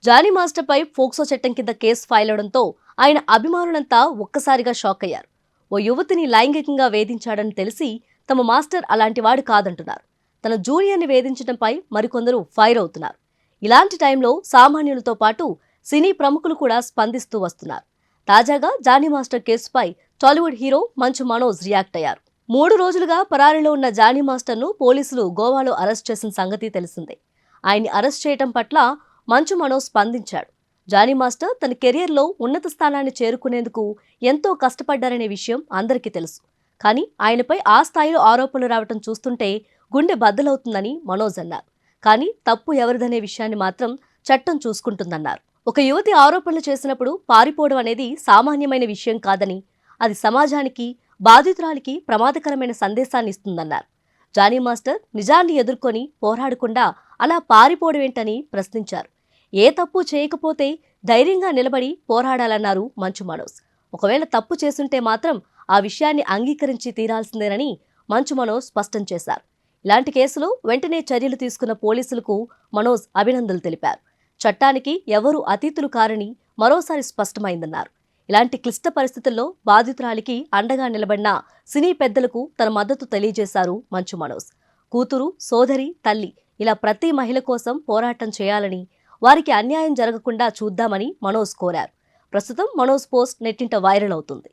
Johnny మాస్టర్పై POCSO చట్టం కింద case file అవడంతో ఆయన అభిమానులంతా ఒక్కసారిగా షాక్ అయ్యారు. ఓ యువతిని లైంగికంగా వేధించాడని తెలిసి తమ మాస్టర్ అలాంటివాడు కాదంటున్నారు. తన జూనియర్ని వేధించడంపై మరికొందరు ఫైర్ అవుతున్నారు. ఇలాంటి టైంలో సామాన్యులతో పాటు సినీ ప్రముఖులు కూడా స్పందిస్తూ వస్తున్నారు. తాజాగా జానీ మాస్టర్ కేసుపై టాలీవుడ్ హీరో మంచు మనోజ్ రియాక్ట్ అయ్యారు. 3 రోజులుగా పరారీలో ఉన్న జానీ మాస్టర్ను పోలీసులు గోవాలో అరెస్ట్ చేసిన సంగతి తెలిసిందే. ఆయన్ని అరెస్ట్ చేయడం పట్ల మంచు మనోజ్ స్పందించాడు. జానీ మాస్టర్ తన కెరియర్లో ఉన్నత స్థానాన్ని చేరుకునేందుకు ఎంతో కష్టపడ్డారనే విషయం అందరికీ తెలుసు. కానీ ఆయనపై ఆ స్థాయిలో ఆరోపణలు రావటం చూస్తుంటే గుండె బద్దలవుతుందని మనోజ్ అన్నారు. కానీ తప్పు ఎవరిదనే విషయాన్ని మాత్రం చట్టం చూసుకుంటుందన్నారు. ఒక యువతి ఆరోపణలు చేసినప్పుడు పారిపోవడం అనేది సామాన్యమైన విషయం కాదని, అది సమాజానికి, బాధితురాలికి ప్రమాదకరమైన సందేశాన్ని ఇస్తుందన్నారు. జానీ మాస్టర్ నిజాన్ని ఎదుర్కొని పోరాడకుండా అలా పారిపోవడమేంటని ప్రశ్నించారు. ఏ తప్పు చేయకపోతే ధైర్యంగా నిలబడి పోరాడాలన్నారు మంచు మనోజ్. ఒకవేళ తప్పు చేసుంటే మాత్రం ఆ విషయాన్ని అంగీకరించి తీరాల్సిందేనని మంచు మనోజ్ స్పష్టం చేశారు. ఇలాంటి కేసులో వెంటనే చర్యలు తీసుకున్న పోలీసులకు మనోజ్ అభినందనలు తెలిపారు. చట్టానికి ఎవరూ అతీతులు కారని మరోసారి స్పష్టమైందన్నారు. ఇలాంటి క్లిష్ట పరిస్థితుల్లో బాధితురాలికి అండగా నిలబడిన సినీ పెద్దలకు తన మద్దతు తెలియజేశారు మంచు మనోజ్. కూతురు, సోదరి, తల్లి ఇలా ప్రతి మహిళ కోసం పోరాటం చేయాలని, వారికి అన్యాయం జరగకుండా చూద్దామని మనోజ్ కోరారు. ప్రస్తుతం మనోజ్ పోస్ట్ నెట్టింట వైరల్ అవుతుంది.